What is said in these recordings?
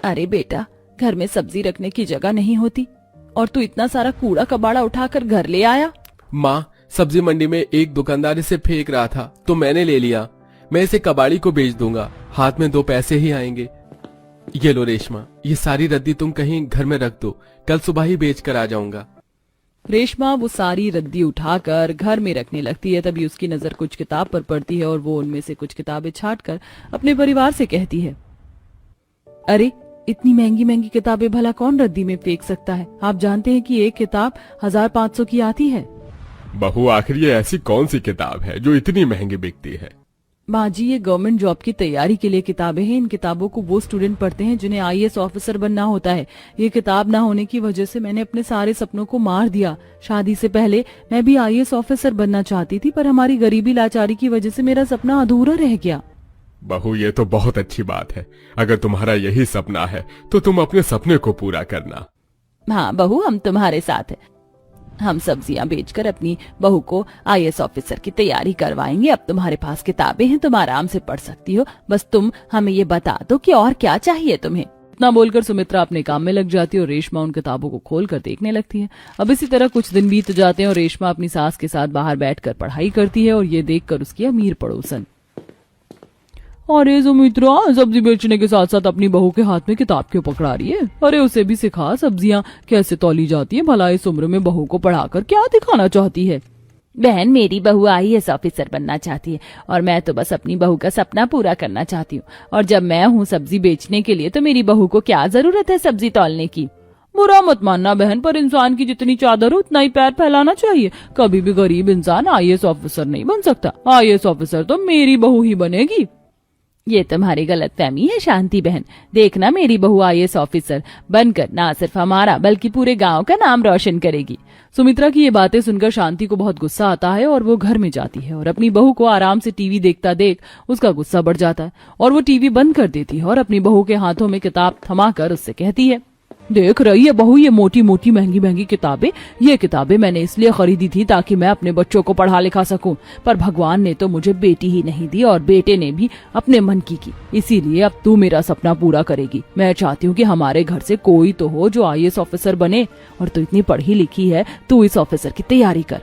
अरे बेटा, घर में सब्जी रखने की जगह नहीं होती और तू इतना सारा कूड़ा कबाड़ा उठाकर घर ले आया। माँ, सब्जी मंडी में एक दुकानदार इसे फेंक रहा था तो मैंने ले लिया। मैं इसे कबाड़ी को बेच दूंगा, हाथ में 2 पैसे ही आएंगे। ये लो रेशमा, ये सारी रद्दी तुम कहीं घर में रख दो, कल सुबह ही बेच कर आ जाऊंगा। रेशमा वो सारी रद्दी उठाकर घर में रखने लगती है। तभी उसकी नजर कुछ किताब पर पड़ती है और वो उनमें से कुछ किताबें छांटकर अपने परिवार से कहती है, अरे इतनी महंगी महंगी किताबें भला कौन रद्दी में फेंक सकता है? आप जानते हैं कि एक किताब 1500 की आती है। बहू, आखिर ये ऐसी कौन सी किताब है जो इतनी महंगी बिकती है? माँ जी, ये गवर्नमेंट जॉब की तैयारी के लिए किताबें हैं। इन किताबों को वो स्टूडेंट पढ़ते हैं जिन्हें आईएएस ऑफिसर बनना होता है। ये किताब ना होने की वजह से मैंने अपने सारे सपनों को मार दिया। शादी से पहले मैं भी आईएएस ऑफिसर बनना चाहती थी, पर हमारी गरीबी लाचारी की वजह से मेरा सपना अधूरा रह गया। बहू, ये तो बहुत अच्छी बात है। अगर तुम्हारा यही सपना है तो तुम अपने सपने को पूरा करना। हाँ बहू, हम तुम्हारे साथ हैं। हम सब्जियां बेचकर अपनी बहू को आईएएस ऑफिसर की तैयारी करवाएंगे। अब तुम्हारे पास किताबें हैं, तुम आराम से पढ़ सकती हो। बस तुम हमें ये बता दो कि और क्या चाहिए तुम्हें। इतना बोलकर सुमित्रा अपने काम में लग जाती है और रेशमा उन किताबों को खोलकर देखने लगती है। अब इसी तरह कुछ दिन बीत जाते हैं और रेशमा अपनी सास के साथ बाहर बैठकर पढ़ाई करती है और ये देखकर उसकी अमीर पड़ोसन, अरे सुमित्रा सब्जी बेचने के साथ साथ अपनी बहू के हाथ में किताब क्यों पकड़ा रही है? अरे उसे भी सिखा सब्जियां कैसे तौली जाती है। भला इस उम्र में बहू को पढ़ाकर क्या दिखाना चाहती है? बहन, मेरी बहू आईएएस ऑफिसर बनना चाहती है और मैं तो बस अपनी बहू का सपना पूरा करना चाहती हूँ। और जब मैं हूँ सब्जी बेचने के लिए तो मेरी बहू को क्या जरूरत है सब्जी तौलने की? बुरा मत मानना बहन, पर इंसान की जितनी चादर हो उतना ही पैर फैलाना चाहिए। कभी भी गरीब इंसान आईएएस ऑफिसर नहीं बन सकता। आईएएस ऑफिसर तो मेरी बहू ही बनेगी। ये तुम्हारी गलतफहमी है शांति बहन। देखना, मेरी बहू आईएएस ऑफिसर बनकर ना सिर्फ हमारा बल्कि पूरे गांव का नाम रोशन करेगी। सुमित्रा की ये बातें सुनकर शांति को बहुत गुस्सा आता है और वो घर में जाती है और अपनी बहू को आराम से टीवी देखता देख उसका गुस्सा बढ़ जाता है और वो टीवी बंद कर देती है और अपनी बहू के हाथों में किताब थमाकर उससे कहती है, देख रही है बहू, ये मोटी मोटी महंगी महंगी किताबें, ये किताबें मैंने इसलिए खरीदी थी ताकि मैं अपने बच्चों को पढ़ा लिखा सकूं। पर भगवान ने तो मुझे बेटी ही नहीं दी और बेटे ने भी अपने मन की इसीलिए अब तू मेरा सपना पूरा करेगी। मैं चाहती हूँ कि हमारे घर से कोई तो हो जो आईएएस ऑफिसर बने और तू इतनी पढ़ी लिखी है, तू इस ऑफिसर की तैयारी कर।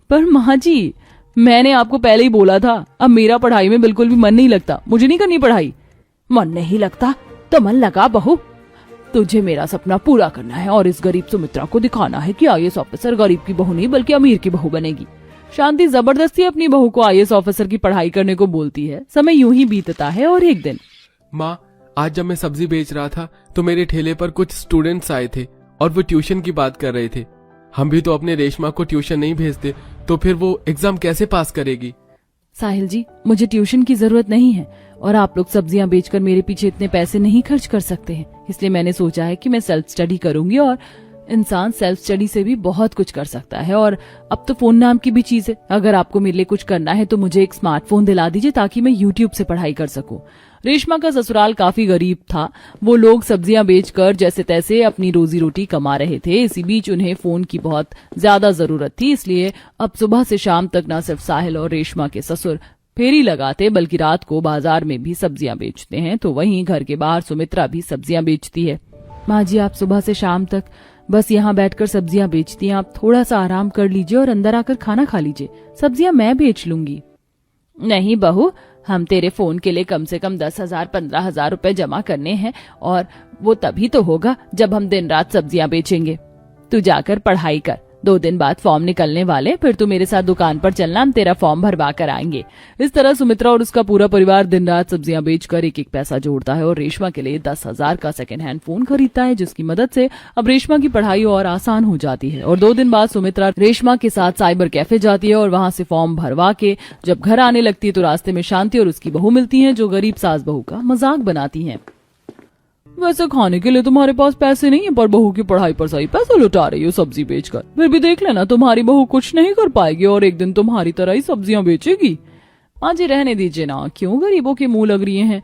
पर माँ जी, मैंने आपको पहले ही बोला था, अब मेरा पढ़ाई में बिल्कुल भी मन नहीं लगता। मुझे नहीं करनी पढ़ाई। मन नहीं लगता तो मन लगा बहू। तुझे मेरा सपना पूरा करना है और इस गरीब सुमित्रा को दिखाना है कि आईएएस ऑफिसर गरीब की बहू नहीं बल्कि अमीर की बहू बनेगी। शांति जबरदस्ती अपनी बहू को आईएएस ऑफिसर की पढ़ाई करने को बोलती है। समय यूं ही बीतता है और एक दिन, माँ, आज जब मैं सब्जी बेच रहा था तो मेरे ठेले पर कुछ स्टूडेंट्स आए थे और वो ट्यूशन की बात कर रहे थे। हम भी तो अपने रेशमा को ट्यूशन नहीं भेजते तो फिर वो एग्जाम कैसे पास करेगी? साहिल जी, मुझे ट्यूशन की जरूरत नहीं है और आप लोग सब्जियां बेचकर मेरे पीछे इतने पैसे नहीं खर्च कर सकते हैं। इसलिए मैंने सोचा है कि मैं सेल्फ स्टडी करूंगी और इंसान सेल्फ स्टडी से भी बहुत कुछ कर सकता है। और अब तो फोन नाम की भी चीज है। अगर आपको मेरे लिए कुछ करना है तो मुझे एक स्मार्टफोन दिला दीजिए ताकि मैं यूट्यूब से पढ़ाई कर सकूं। रेशमा का ससुराल काफी गरीब था। वो लोग सब्जियां बेचकर जैसे तैसे अपनी रोजी रोटी कमा रहे थे। इसी बीच उन्हें फोन की बहुत ज्यादा जरूरत थी। इसलिए अब सुबह से शाम तक न सिर्फ साहिल और रेशमा के ससुर फेरी लगाते बल्कि रात को बाजार में भी सब्जियां बेचते हैं। तो वहीं घर के बाहर सुमित्रा भी सब्जियां बेचती है। माँ जी, आप सुबह से शाम तक बस यहाँ बैठकर सब्जियां बेचती हैं। आप थोड़ा सा आराम कर लीजिए और अंदर आकर खाना खा लीजिए। सब्जियां मैं बेच लूंगी। नहीं बहू, हम तेरे फोन के लिए कम से कम 10,000-15,000 रुपए जमा करने हैं और वो तभी तो होगा जब हम दिन रात सब्जियां बेचेंगे। तू जाकर पढ़ाई कर। 2 दिन बाद फॉर्म निकलने वाले, फिर तू मेरे साथ दुकान पर चलना, हम तेरा फॉर्म भरवा कर आएंगे। इस तरह सुमित्रा और उसका पूरा परिवार दिन रात सब्जियां बेचकर एक एक पैसा जोड़ता है और रेशमा के लिए 10,000 का सेकंड हैंड फोन खरीदता है, जिसकी मदद से अब रेशमा की पढ़ाई और आसान हो जाती है। और 2 दिन बाद सुमित्रा रेशमा के साथ साइबर कैफे जाती है और वहां से फॉर्म भरवा के जब घर आने लगती है तो रास्ते में शांति और उसकी बहू मिलती है, जो गरीब सास बहू का मजाक बनाती है। वैसे खाने के लिए तुम्हारे पास पैसे नहीं है, पर बहू की पढ़ाई पर सही पैसा लुटा रही हो सब्जी बेचकर। फिर भी देख लेना, तुम्हारी बहू कुछ नहीं कर पाएगी और एक दिन तुम्हारी तरह ही सब्जियां बेचेगी। माँ जी, रहने दीजिए ना, क्यों गरीबों के मुंह लग रही हैं।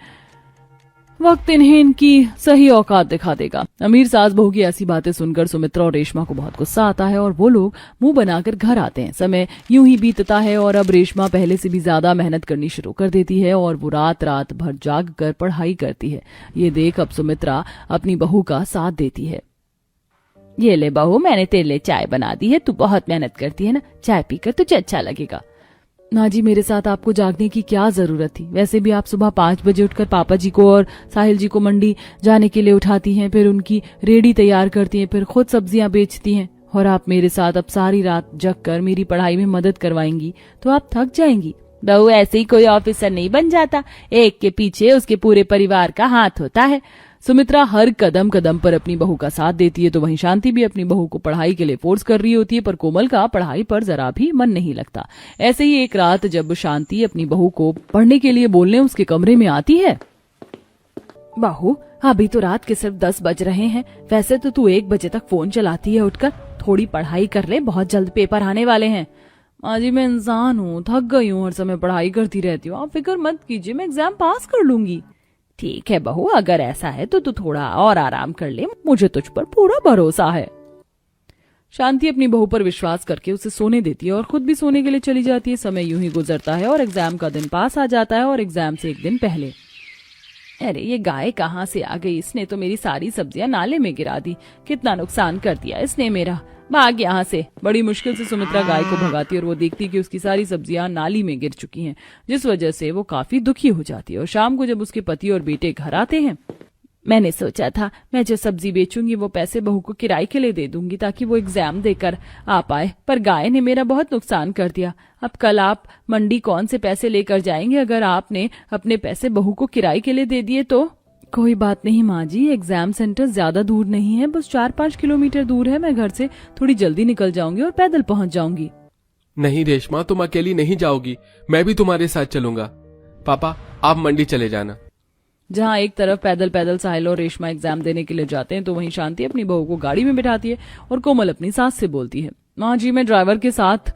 वक्त इन्हें इनकी सही औकात दिखा देगा। अमीर सास बहू की ऐसी बातें सुनकर सुमित्रा और रेशमा को बहुत गुस्सा आता है और वो लोग मुंह बनाकर घर आते हैं। समय यूं ही बीतता है और अब रेशमा पहले से भी ज्यादा मेहनत करनी शुरू कर देती है और वो रात रात भर जाग कर पढ़ाई करती है। ये देख अब सुमित्रा अपनी बहू का साथ देती है। ये ले बहू, मैंने तेरे लिए चाय बना दी है, तू बहुत मेहनत करती है ना, चाय पीकर तुझे अच्छा लगेगा। ना जी, मेरे साथ आपको जागने की क्या जरूरत थी। वैसे भी आप सुबह 5 बजे उठकर पापा जी को और साहिल जी को मंडी जाने के लिए उठाती हैं, फिर उनकी रेडी तैयार करती हैं, फिर खुद सब्जियां बेचती हैं और आप मेरे साथ अब सारी रात जग कर मेरी पढ़ाई में मदद करवाएंगी तो आप थक जाएंगी। बहू, ऐसे ही कोई ऑफिसर नहीं बन जाता, एक के पीछे उसके पूरे परिवार का हाथ होता है। सुमित्रा हर कदम कदम पर अपनी बहू का साथ देती है तो वहीं शांति भी अपनी बहू को पढ़ाई के लिए फोर्स कर रही होती है, पर कोमल का पढ़ाई पर जरा भी मन नहीं लगता। ऐसे ही एक रात जब शांति अपनी बहू को पढ़ने के लिए बोलने उसके कमरे में आती है। बहू, अभी तो रात के सिर्फ 10 बज रहे हैं, वैसे तो तू 1 बजे तक फोन चलाती है, उठकर थोड़ी पढ़ाई कर ले, बहुत जल्द पेपर आने वाले हैं। माँ जी, मैं इंसान हूँ, थक गई हूँ, हर समय पढ़ाई करती रहती हूँ, आप फिक्र मत कीजिए, मैं एग्जाम पास कर लूंगी। ठीक है बहू, अगर ऐसा है तो तू थोड़ा और आराम कर ले, मुझे तुझ पर पूरा भरोसा है। शांति अपनी बहू पर विश्वास करके उसे सोने देती है और खुद भी सोने के लिए चली जाती है। समय यूं ही गुजरता है और एग्जाम का दिन पास आ जाता है और एग्जाम से एक दिन पहले, अरे ये गाय कहाँ से आ गई, इसने तो मेरी सारी सब्जियां नाले में गिरा दी, कितना नुकसान कर दिया इसने मेरा, भाग यहाँ से। बड़ी मुश्किल से सुमित्रा गाय को भगाती है और वो देखती कि उसकी सारी सब्जियां नाली में गिर चुकी हैं, जिस वजह से वो काफी दुखी हो जाती है। और शाम को जब उसके पति और बेटे घर आते हैं, मैंने सोचा था मैं जो सब्जी बेचूंगी वो पैसे बहू को किराए के लिए दे दूंगी ताकि वो एग्जाम देकर आ पाए, पर गाय ने मेरा बहुत नुकसान कर दिया। अब कल आप मंडी कौन से पैसे लेकर जाएंगे अगर आपने अपने पैसे बहू को किराए के लिए दे दिए तो? कोई बात नहीं माँ जी, एग्जाम सेंटर ज्यादा दूर नहीं है, बस 4-5 किलोमीटर दूर है, मैं घर से थोड़ी जल्दी निकल जाऊंगी और पैदल पहुंच जाऊंगी। नहीं रेशमा, तुम अकेली नहीं जाओगी, मैं भी तुम्हारे साथ चलूंगा। पापा, आप मंडी चले जाना। जहाँ एक तरफ पैदल पैदल साहिल और रेशमा एग्जाम देने के लिए जाते हैं तो वहीं शांति अपनी बहू को गाड़ी में बिठाती है और कोमल अपनी सास से बोलती है, माँ जी, मैं ड्राइवर के साथ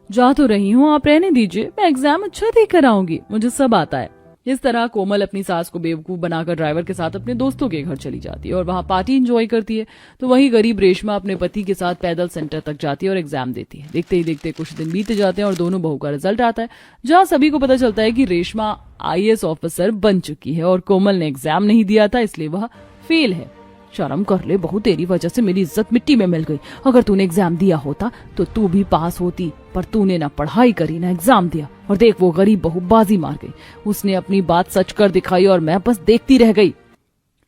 जा तो रही हूँ, आप रहने दीजिए, मैं एग्जाम अच्छा देकर आऊंगी, मुझे सब आता है। इस तरह कोमल अपनी सास को बेवकूफ बनाकर ड्राइवर के साथ अपने दोस्तों के घर चली जाती है और वहां पार्टी एंजॉय करती है। तो वहीं गरीब रेशमा अपने पति के साथ पैदल सेंटर तक जाती है और एग्जाम देती है। देखते ही देखते कुछ दिन बीत जाते हैं और दोनों बहू का रिजल्ट आता है, जहां सभी को पता चलता है कि रेशमा IAS ऑफिसर बन चुकी है और कोमल ने एग्जाम नहीं दिया था, इसलिए वह फेल है। शर्म कर ले बहू, तेरी वजह से मेरी इज्जत मिट्टी में मिल गई। अगर तूने एग्जाम दिया होता तो तू भी पास होती, पर तूने ना पढ़ाई करी ना एग्जाम दिया, और देख वो गरीब बहू बाजी मार गई, उसने अपनी बात सच कर दिखाई और मैं बस देखती रह गई।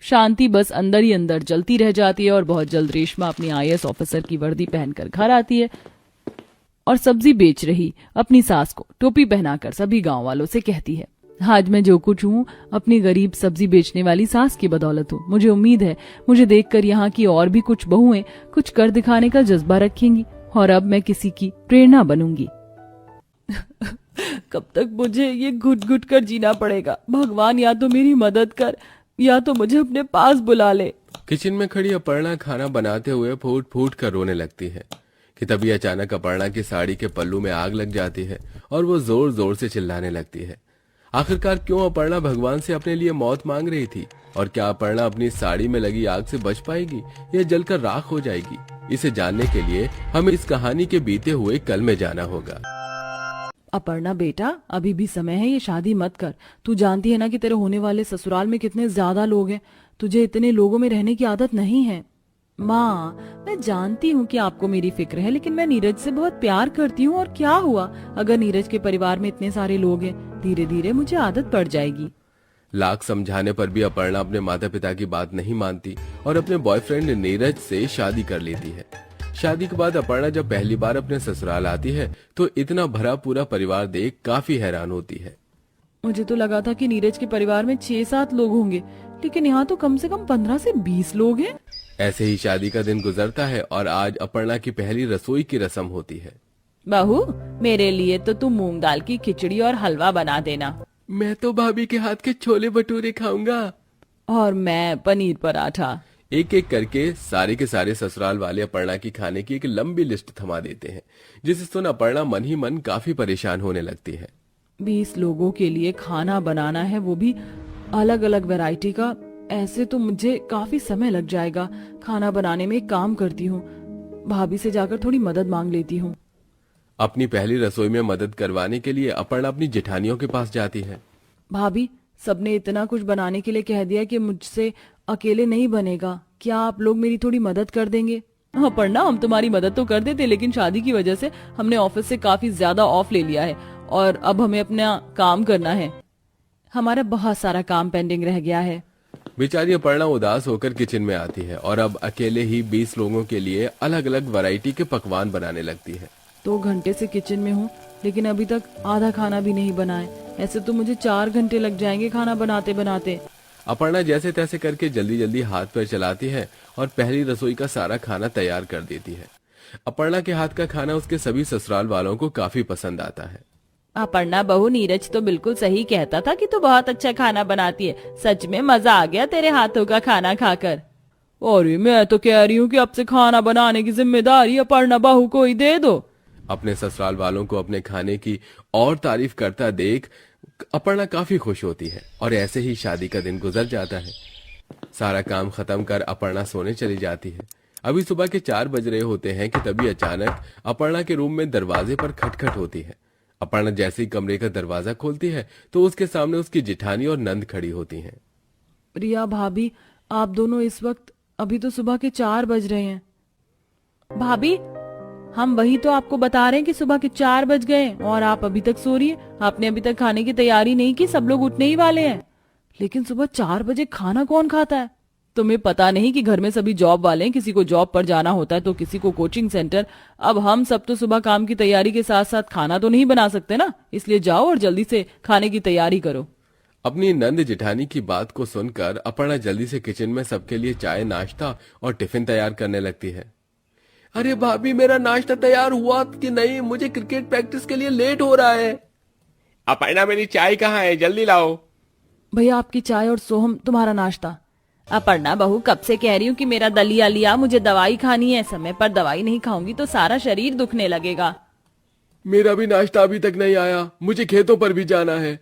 शांति बस अंदर ही अंदर जलती रह जाती है और बहुत जल्द रेशमा अपनी IAS ऑफिसर की वर्दी पहनकर घर आती है और सब्जी बेच रही अपनी सास को टोपी पहनाकर सभी गांव वालों से कहती है, आज मैं जो कुछ हूँ अपनी गरीब सब्जी बेचने वाली सास की बदौलत हूँ। मुझे उम्मीद है मुझे देखकर यहाँ की और भी कुछ बहुएं कुछ कर दिखाने का जज्बा रखेंगी और अब मैं किसी की प्रेरणा बनूंगी। कब तक मुझे ये घुट घुट कर जीना पड़ेगा? भगवान या तो मेरी मदद कर या तो मुझे अपने पास बुला ले। किचन में खड़ी अपर्णा खाना बनाते हुए फूट फूट कर रोने लगती है कि तभी अचानक अपर्णा की साड़ी के पल्लू में आग लग जाती है और वो जोर जोर से चिल्लाने लगती है। आखिरकार क्यों अपर्णा भगवान से अपने लिए मौत मांग रही थी और क्या अपर्णा अपनी साड़ी में लगी आग से बच पाएगी या जलकर राख हो जाएगी? इसे जानने के लिए हमें इस कहानी के बीते हुए कल में जाना होगा। अपर्णा बेटा, अभी भी समय है, ये शादी मत कर। तू जानती है ना कि तेरे होने वाले ससुराल में कितने ज्यादा लोग हैं, तुझे इतने लोगों में रहने की आदत नहीं है। माँ, मैं जानती हूँ कि आपको मेरी फिक्र है, लेकिन मैं नीरज से बहुत प्यार करती हूँ और क्या हुआ अगर नीरज के परिवार में इतने सारे लोग हैं, धीरे धीरे मुझे आदत पड़ जाएगी। लाख समझाने पर भी अपर्णा अपने माता पिता की बात नहीं मानती और अपने बॉयफ्रेंड नीरज से शादी कर लेती है। शादी के बाद अपर्णा जब पहली बार अपने ससुराल आती है तो इतना भरा पूरा परिवार देख काफी हैरान होती है। मुझे तो लगा था कि नीरज के परिवार में 6-7 लोग होंगे, लेकिन यहाँ तो कम से कम 15 से 20 लोग हैं। ऐसे ही शादी का दिन गुजरता है और आज अपर्णा की पहली रसोई की रस्म होती है। बहू, मेरे लिए तो तुम मूंग दाल की खिचड़ी और हलवा बना देना। मैं तो भाभी के हाथ के छोले भटूरे खाऊंगा। और मैं पनीर पराठा। एक एक करके सारे के सारे ससुराल वाले अपर्णा की खाने की एक लंबी लिस्ट थमा देते हैं, जिसे सुन अपर्णा मन ही मन काफी परेशान होने लगती है। 20 लोगों के लिए खाना बनाना है, वो भी अलग अलग वैरायटी का। ऐसे तो मुझे काफी समय लग जाएगा। खाना बनाने में एक काम करती हूँ, भाभी से जाकर थोड़ी मदद मांग लेती हूँ। अपनी पहली रसोई में मदद करवाने के लिए अपर्णा अपनी जेठानियों के पास जाती है। भाभी, सबने इतना कुछ बनाने के लिए कह दिया कि मुझसे अकेले नहीं बनेगा, क्या आप लोग मेरी थोड़ी मदद कर देंगे? अपर्णा, हम तुम्हारी मदद तो कर देते, लेकिन शादी की वजह से हमने ऑफिस से काफी ज्यादा ऑफ ले लिया है और अब हमें अपना काम करना है। हमारा बहुत सारा काम पेंडिंग रह गया है। बेचारी अपर्णा उदास होकर किचन में आती है और अब अकेले ही 20 लोगों के लिए अलग अलग वैरायटी के पकवान बनाने लगती है। 2 घंटे से किचन में हूँ, लेकिन अभी तक आधा खाना भी नहीं बना है। ऐसे तो मुझे 4 घंटे लग जाएंगे खाना बनाते बनाते। अपर्णा जैसे तैसे करके जल्दी जल्दी हाथ पैर चलाती है और पहली रसोई का सारा खाना तैयार कर देती है। अपर्णा के हाथ का खाना उसके सभी ससुराल वालों को काफी पसंद आता है। अपर्णा बहू, नीरज तो बिल्कुल सही कहता था कि तू बहुत अच्छा खाना बनाती है। सच में मजा आ गया तेरे हाथों का खाना खाकर। और मैं तो कह रही हूँ कि अब से खाना बनाने की जिम्मेदारी अपर्णा बहू को ही दे दो। अपने ससुराल वालों को अपने खाने की और तारीफ करता देख अपर्णा काफी खुश होती है और ऐसे ही शादी का दिन गुजर जाता है। सारा काम खत्म कर अपर्णा सोने चली जाती है। अभी सुबह के 4 बज रहे होते हैं कि तभी अचानक अपर्णा के रूम में दरवाजे पर खटखट होती है। अपर्णा जैसे ही कमरे का दरवाजा खोलती है तो उसके सामने उसकी जेठानी और नंद खड़ी होती हैं। रिया भाभी, आप दोनों इस वक्त, अभी तो सुबह के 4 बज रहे हैं। भाभी, हम वही तो आपको बता रहे हैं कि सुबह के 4 बज गए और आप अभी तक सो रही हैं। आपने अभी तक खाने की तैयारी नहीं की, सब लोग उठने ही वाले हैं। लेकिन सुबह 4 बजे खाना कौन खाता है? तुम्हें पता नहीं कि घर में सभी जॉब वाले हैं, किसी को जॉब पर जाना होता है तो किसी को कोचिंग सेंटर। अब हम सब तो सुबह काम की तैयारी के साथ साथ खाना तो नहीं बना सकते ना, इसलिए जाओ और जल्दी से खाने की तैयारी करो। अपनी नंद जेठानी की बात को सुनकर अपर्णा जल्दी से किचन में सबके लिए चाय, नाश्ता और टिफिन तैयार करने लगती है। अरे भाभी, मेरा नाश्ता तैयार हुआ कि नहीं? मुझे क्रिकेट प्रैक्टिस के लिए लेट हो रहा है। अपर्णा, मेरी चाय कहाँ है? जल्दी लाओ। भैया, आपकी चाय और सोहम तुम्हारा नाश्ता। अपर्णा बहू, कब से कह रही हूँ कि मेरा दलिया लिया, मुझे दवाई खानी है। समय पर दवाई नहीं खाऊंगी तो सारा शरीर दुखने लगेगा। मेरा भी नाश्ता अभी तक नहीं आया, मुझे खेतों पर भी जाना है।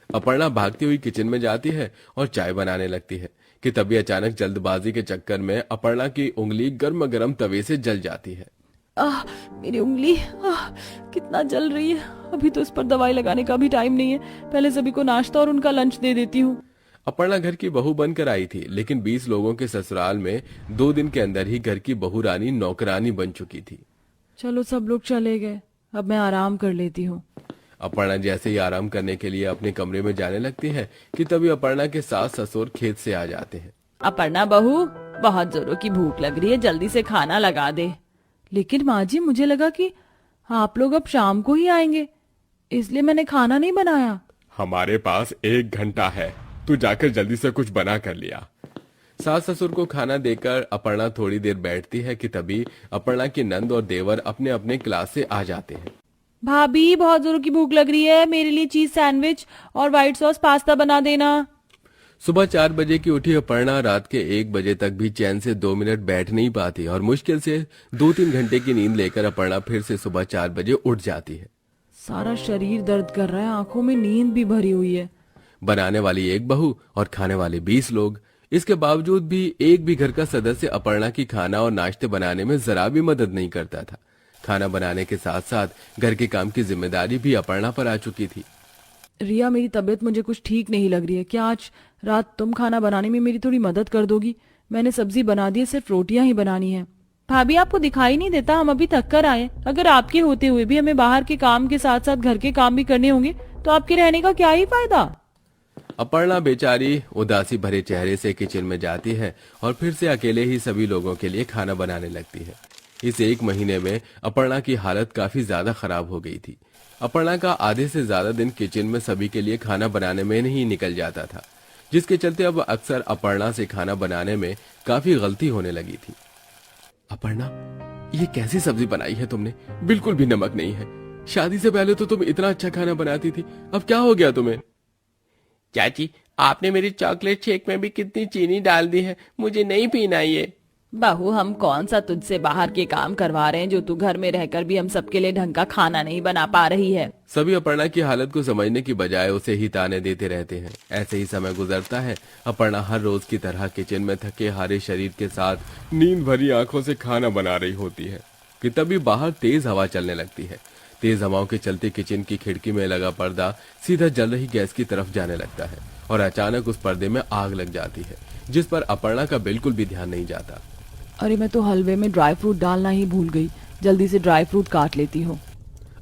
अपर्णा भागती हुई किचन में जाती है और चाय बनाने लगती है कि तभी अचानक जल्दबाजी के चक्कर में अपर्णा की उंगली गर्म गर्म तवे से जल जाती है। मेरी उंगली कितना जल रही है। अभी तो इस पर दवाई लगाने का भी टाइम नहीं है। पहले सभी को नाश्ता और उनका लंच दे देती हूँ। अपर्णा घर की बहू बनकर आई थी, लेकिन 20 लोगों के ससुराल में 2 दिन के अंदर ही घर की बहू रानी नौकरानी बन चुकी थी। चलो, सब लोग चले गए, अब मैं आराम कर लेती हूँ। अपर्णा जैसे ही आराम करने के लिए अपने कमरे में जाने लगती है कि तभी अपर्णा के सास ससुर खेत से आ जाते हैं। अपर्णा बहू, बहुत जोरों की भूख लग रही है, जल्दी से खाना लगा दे। लेकिन माँ जी, मुझे लगा कि आप लोग अब शाम को ही आएंगे, इसलिए मैंने खाना नहीं बनाया। हमारे पास 1 घंटा है, तू जाकर जल्दी से कुछ बना कर लिया। सास ससुर को खाना देकर अपर्णा थोड़ी देर बैठती है कि तभी अपर्णा की नंद और देवर अपने अपने क्लास से आ जाते हैं। भाभी, बहुत जोरों की भूख लग रही है, मेरे लिए चीज सैंडविच और व्हाइट सॉस पास्ता बना देना। सुबह 4 बजे की उठी अपर्णा रात के 1 बजे तक भी चैन से 2 मिनट बैठ नहीं पाती और मुश्किल से 2-3 घंटे की नींद लेकर अपर्णा फिर से सुबह 4 बजे उठ जाती है। सारा शरीर दर्द कर रहा है, आंखों में नींद भी भरी हुई है। बनाने वाली 1 बहू और खाने वाले 20 लोग, इसके बावजूद भी एक भी घर का सदस्य अपर्णा की खाना और नाश्ते बनाने में जरा भी मदद नहीं करता था। खाना बनाने के साथ साथ घर के काम की जिम्मेदारी भी अपर्णा पर आ चुकी थी। रिया, मेरी तबीयत मुझे कुछ ठीक नहीं लग रही है। क्या आज रात तुम खाना बनाने में मेरी थोड़ी मदद कर दोगी? मैंने सब्जी बना दी है, सिर्फ रोटियां ही बनानी है। भाभी, आपको दिखाई नहीं देता हम अभी थक कर आए? अगर आपके होते हुए भी हमें बाहर के काम के साथ साथ घर के काम भी करने होंगे तो आपके रहने का क्या ही फायदा? अपर्णा बेचारी उदासी भरे चेहरे से किचन में जाती है और फिर से अकेले ही सभी लोगों के लिए खाना बनाने लगती है। इस 1 महीने में अपर्णा की हालत काफी ज्यादा खराब हो गई थी। अपर्णा का आधे से ज्यादा दिन किचन में सभी के लिए खाना बनाने में नहीं निकल जाता था, जिसके चलते अब अक्सर अपर्णा से खाना बनाने में काफी गलती होने लगी थी। अपर्णा, ये कैसी सब्जी बनाई है तुमने? बिल्कुल भी नमक नहीं है। शादी से पहले तो तुम इतना अच्छा खाना बनाती थी, अब क्या हो गया तुम्हें? चाची, आपने मेरी चॉकलेट शेक में भी कितनी चीनी डाल दी है, मुझे नहीं पीना ये। बहू, हम कौन सा तुझसे बाहर के काम करवा रहे हैं जो तू घर में रहकर भी हम सबके लिए ढंग का खाना नहीं बना पा रही है। सभी अपर्णा की हालत को समझने की बजाय उसे ही ताने देते रहते हैं। ऐसे ही समय गुजरता है। अपर्णा हर रोज की तरह किचन में थके हारे शरीर के साथ नींद भरी आंखों से खाना बना रही होती है कि तभी बाहर तेज हवा चलने लगती है। तेज हवाओं के चलते किचन की खिड़की में लगा पर्दा सीधा जल रही गैस की तरफ जाने लगता है और अचानक उस पर्दे में आग लग जाती है, जिस पर अपर्णा का बिल्कुल भी ध्यान नहीं जाता। अरे, मैं तो हलवे में ड्राई फ्रूट डालना ही भूल गई। जल्दी से ड्राई फ्रूट काट लेती हूँ।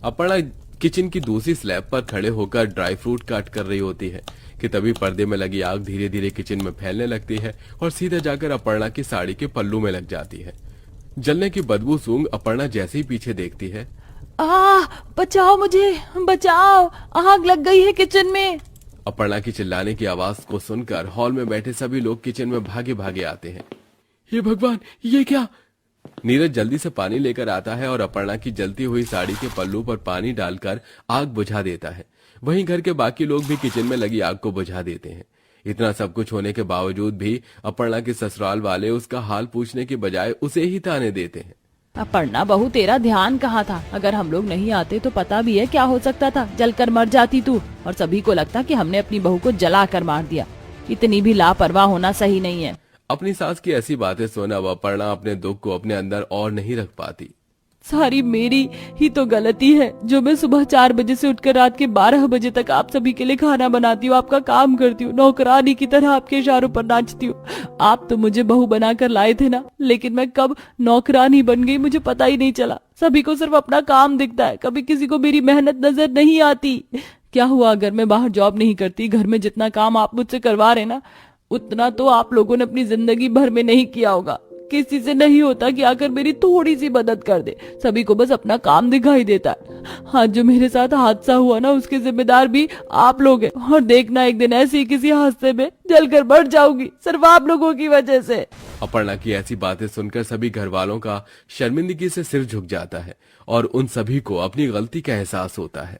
अपर्णा किचन की दूसरी स्लैब पर खड़े होकर ड्राई फ्रूट काट कर रही होती है कि तभी पर्दे में लगी आग धीरे धीरे किचन में फैलने लगती है और सीधा जाकर अपर्णा की साड़ी के पल्लू में लग जाती है। जलने की बदबू सूंघ अपर्णा जैसे ही पीछे देखती है। बचाओ मुझे, बचाओ, आग लग गई है किचन में। अपर्णा की चिल्लाने की आवाज को सुनकर हॉल में बैठे सभी लोग किचन में भागे भागे आते हैं। हे भगवान, ये क्या? नीरज जल्दी से पानी लेकर आता है और अपर्णा की जलती हुई साड़ी के पल्लू पर पानी डालकर आग बुझा देता है। वहीं घर के बाकी लोग भी किचन में लगी आग को बुझा देते हैं। इतना सब कुछ होने के बावजूद भी अपर्णा के ससुराल वाले उसका हाल पूछने के बजाय उसे ही ताने देते हैं। अपर्णा बहू, तेरा ध्यान कहाँ था? अगर हम लोग नहीं आते तो पता भी है क्या हो सकता था। जलकर मर जाती तू और सभी को लगता कि हमने अपनी बहू को जला कर मार दिया। इतनी भी लापरवाह होना सही नहीं है। अपनी सास की ऐसी बातें सुन अब अपर्णा अपने दुख को अपने अंदर और नहीं रख पाती। सारी मेरी ही तो गलती है जो मैं सुबह 4 बजे से उठकर रात के 12 बजे तक आप सभी के लिए खाना बनाती हूँ, आपका काम करती हूँ, नौकरानी की तरह आपके इशारों पर नाचती हूँ। आप तो मुझे बहू बनाकर लाए थे ना, लेकिन मैं कब नौकरानी बन गई मुझे पता ही नहीं चला। सभी को सिर्फ अपना काम दिखता है, कभी किसी को मेरी मेहनत नजर नहीं आती। क्या हुआ अगर मैं बाहर जॉब नहीं करती? घर में जितना काम आप मुझसे करवा रहे ना, उतना तो आप लोगों ने अपनी जिंदगी भर में नहीं किया होगा। किसी से नहीं होता कि आकर मेरी थोड़ी सी मदद कर दे। सभी को बस अपना काम दिखाई देता है। हाँ, जो मेरे साथ हादसा हुआ ना, उसके जिम्मेदार भी आप लोग हैं। और देखना, एक दिन ऐसे ही किसी हादसे में जलकर मर जाऊंगी, सिर्फ आप लोगों की वजह से। अपर्णा की ऐसी बातें सुनकर सभी घर वालों का शर्मिंदगी से सिर झुक जाता है और उन सभी को अपनी गलती का एहसास होता है।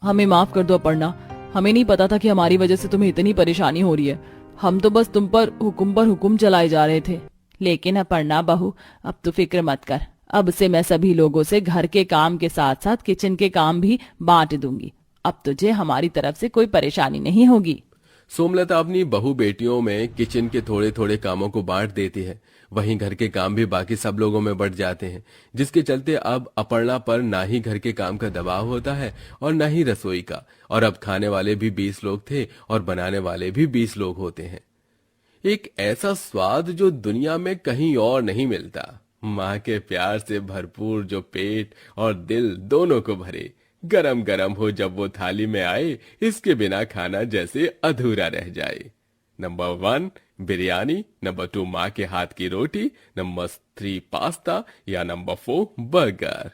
हमें माफ कर दो अपर्णा, हमें नहीं पता था कि हमारी वजह से तुम्हें इतनी परेशानी हो रही है। हम तो बस तुम पर हुक्म चलाए जा रहे थे। लेकिन अपर्णा बहू, अब तो फिक्र मत कर। अब से मैं सभी लोगों से घर के काम के साथ साथ किचन के काम भी बांट दूंगी। अब तुझे हमारी तरफ से कोई परेशानी नहीं होगी। सोमलता अपनी बहू बेटियों में किचन के थोड़े थोड़े कामों को बांट देती है। वहीं घर के काम भी बाकी सब लोगों में बढ़ जाते हैं, जिसके चलते अब अपर्णा पर ना ही घर के काम का दबाव होता है और न ही रसोई का। और अब खाने वाले भी 20 लोग थे और बनाने वाले भी 20 लोग होते हैं। एक ऐसा स्वाद जो दुनिया में कहीं और नहीं मिलता। माँ के प्यार से भरपूर जो पेट और दिल दोनों को भरे, गरम गरम हो जब वो थाली में आए, इसके बिना खाना जैसे अधूरा रह जाए। नंबर 1 बिरयानी, नंबर 2 माँ के हाथ की रोटी, नंबर 3 पास्ता या नंबर 4 बर्गर।